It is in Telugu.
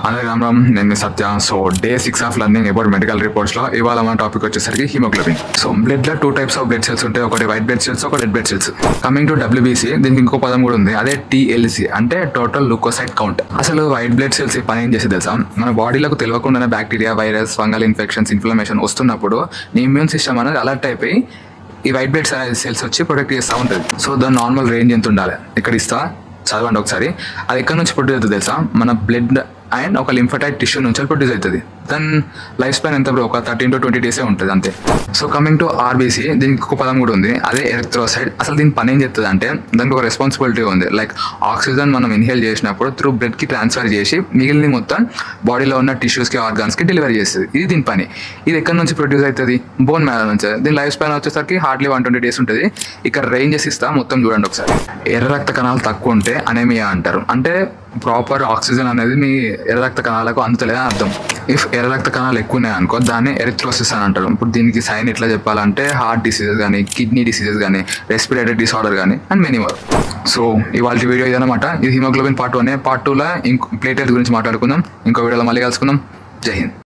అందరికీ రామ్ రామ్, నేను మీ Satya. So day 6 of learning about medical reports లో ఇవాళ మన టాపిక్ వచ్చేసరికి హిమోగ్లోబిన్. సో బ్లడ్ లో 2 టైప్స్ ఆఫ్ బ్లడ్ సెల్స్ ఉంటాయి, ఒకటి వైట్ బ్లడ్ సెల్స్, ఒకటి red blood cells. Coming to WBC, దీనికి ఇంకో పదం కూడా ఉంది, అదే టీఎల్సీ అంటే టోటల్ లుకోసైట్ కౌంట్. అసలు వైట్ బ్లడ్ సెల్స్ పని ఏం చేసి తెలుసా? మన బాడీలోకి తెలియకుండానే bacteria, virus, fungal infections, inflammation వస్తున్నప్పుడు నీ ఇమ్యూన్ సిస్టమ్ అనేది అలర్ట్ అయిపోయి ఈ వైట్ బ్లడ్ సెల్స్ వచ్చి ప్రొటెక్ట్ చేస్తూ ఉంటుంది. సో దాని నార్మల్ రేంజ్ ఎంత ఉండాలి ఇక్కడ ఇస్తా, చదవండి ఒకసారి. అది ఎక్కడి నుంచి ప్రొడ్యూస్ అవుతుంది తెలుసా? మన బ్లడ్ అండ్ ఒక లింఫటైట్ టిష్యూ నుంచి ప్రొడ్యూస్ అవుతుంది. దాని లైఫ్ స్పాన్ ఎంత, ఒక 13 to 20 డేసే ఉంటుంది అంతే. సో కమింగ్ టు ఆర్బీసీ, దీనికి ఒక పదం కూడా ఉంది, అదే ఎరిథ్రోసైట్. అసలు దీని పని ఏం చెప్తుంది అంటే, దానికి ఒక రెస్పాన్సిబిలిటీ ఉంది. లైక్ ఆక్సిజన్ మనం ఇన్హేల్ చేసినప్పుడు త్రూ బ్లడ్కి ట్రాన్స్ఫర్ చేసి మిగిలిన మొత్తం బాడీలో ఉన్న టిష్యూస్కి, ఆర్గాన్స్కి డెలివరీ చేస్తుంది. ఇది దీని పని. ఇది ఎక్కడి నుంచి ప్రొడ్యూస్ అవుతుంది? బోన్ మ్యారో నుంచి. దీని లైఫ్ స్పాన్ వచ్చేసరికి హార్డ్లీ 120 డేస్ ఉంటుంది. ఇక్కడ రేంజెస్ ఇస్తా, మొత్తం చూడండి ఒకసారి. ఎర్ర రక్త కణాలు తక్కువ ఉంటే అనేమియా అంటారు. అంటే ప్రాపర్ ఆక్సిజన్ అనేది మీ ఎర్ర రక్త కణాలకు అందుతలేదని అర్థం. ఇఫ్ ఎర్ర రక్త కణాలు ఎక్కువ ఉన్నాయి అనుకో, దాన్ని ఎరిథ్రోసిస్ అని అంటారు. ఇప్పుడు దీనికి సైన్ ఎట్లా చెప్పాలంటే, హార్ట్ డిసీజెస్ కానీ, కిడ్నీ డిసీజెస్ కానీ, రెస్పిరేటరీ డిసార్డర్ కానీ అండ్ మెనీ మోర్. సో ఇవాళ వీడియో ఇదన్నమాట. ఇది హిమోగ్లోబిన్ పార్ట్ 1. పార్ట్ 2లో ప్లేటెట్స్ గురించి మాట్లాడుకుందాం. ఇంకో వీడియోలో మళ్ళీ కలుసుకుందాం. జై హింద్.